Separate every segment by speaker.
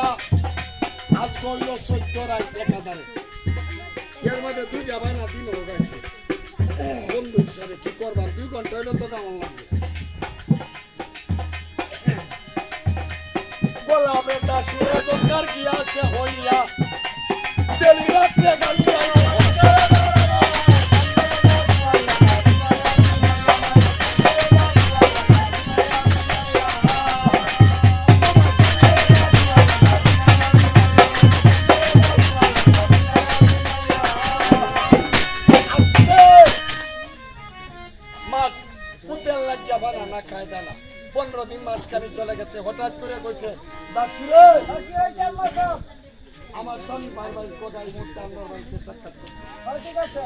Speaker 1: দিয়া আজ কইল 14 রাত একাধারে এর মধ্যে দুইটা বানা দিন হয়ে গেছে বন্ধু হিসাবে কি করবার 2 ঘন্টা হইলো তো কেমন লাগবে বলা বেটা শুনে দরকার কি আছে হইয়া তেলি রাত্রে গালি বানানা খায় দানা 15 দিন মাসখানি চলে গেছে হঠাৎ করে কইছে দাসি রে আমার স্বামী ভাই ভাই কোগাই মুক্ত আন্দর ভাইকে সাক্ষাৎ করতে ঠিক আছে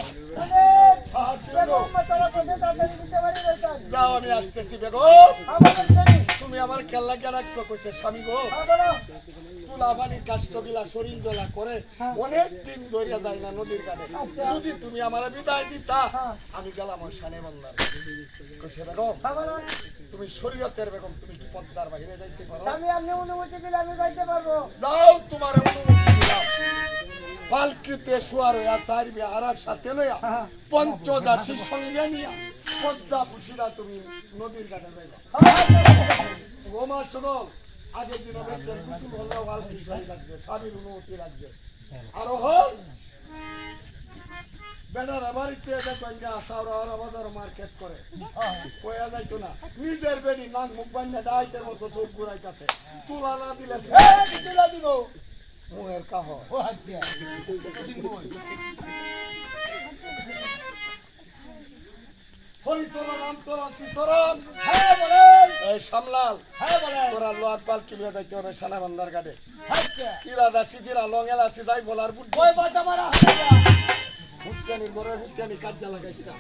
Speaker 1: যাও আমি আসতেছি বেগম তুমি আমার খেলা কে রাখছো কইছে স্বামী গো তুলাবানির কাষ্টগিলা শরীর জ্বলা করে অনেক দিন ধরিয়া যায় না নদীর ঘাটে যদি তুমি আমার বিদায় দিতা আমি গেলাম ওর শানে বন্দার কইছে বেগম তুমি শরীয়তের বেগম তুমি কি পদ্মার বাইরে যাইতে পারো
Speaker 2: আমি আপনি অনুমতি দিলে আমি যাইতে পারবো
Speaker 1: যাও তোমার অনুমতি দিলাম পালকিতে শুয়ার হইয়া চার বিহারার সাথে লইয়া পঞ্চদাসী সঙ্গে নিয়া পদ্মা পুষিরা তুমি নদীর ঘাটে যাইবা ওমা শোনো আগের দিন দেখছেন কুসুম হলেও পালকি সাই লাগবে স্বামীর অনুমতি লাগবে আর হল বেটারা বাড়িতে দেখবেন গা সাউরা বাজার মার্কেট করে কয়া যাইতো না নিজের বেডি নাক মুখ বান্ধা ডাইতের মতো চোখ ঘুরাইতেছে তুলা না দিলে তুলা দিব মুহের কাহ হরিচরণ রামচরণ শ্রীচরণ এই সামলাল তোরা লোয়াত পাল কিনে যাইতে হবে সানাবান্ধার ঘাটে কিরা দাসি জিরা লঙ্গেল আছে যাই বলার বুট হুচ্চানি বড় হুচ্চানি কাজ্জা লাগাইছি না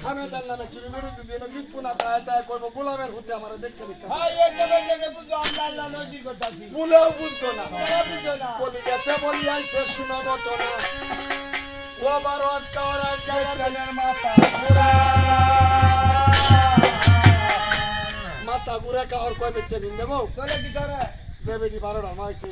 Speaker 1: খামে জান না কি বেরু যদি না বিপুনা না তাই তাই কইব গোলামের হুতে আমারে দেখতে দিতে
Speaker 2: ভাই এই যে বুঝো আমরা আল্লাহ নদী কথাছি
Speaker 1: বলেও বুঝতো না
Speaker 2: বুঝো না
Speaker 1: বলি গেছে বলি আইছে শুনাবো তো না ও বারো আটকাওয়ারা গায়ের মাথা ঘুরা মাথা ঘুরা কাহর কয় বেটে দিন দেবো
Speaker 2: তোলে কি করে
Speaker 1: যে বেটি 12টা মাইছে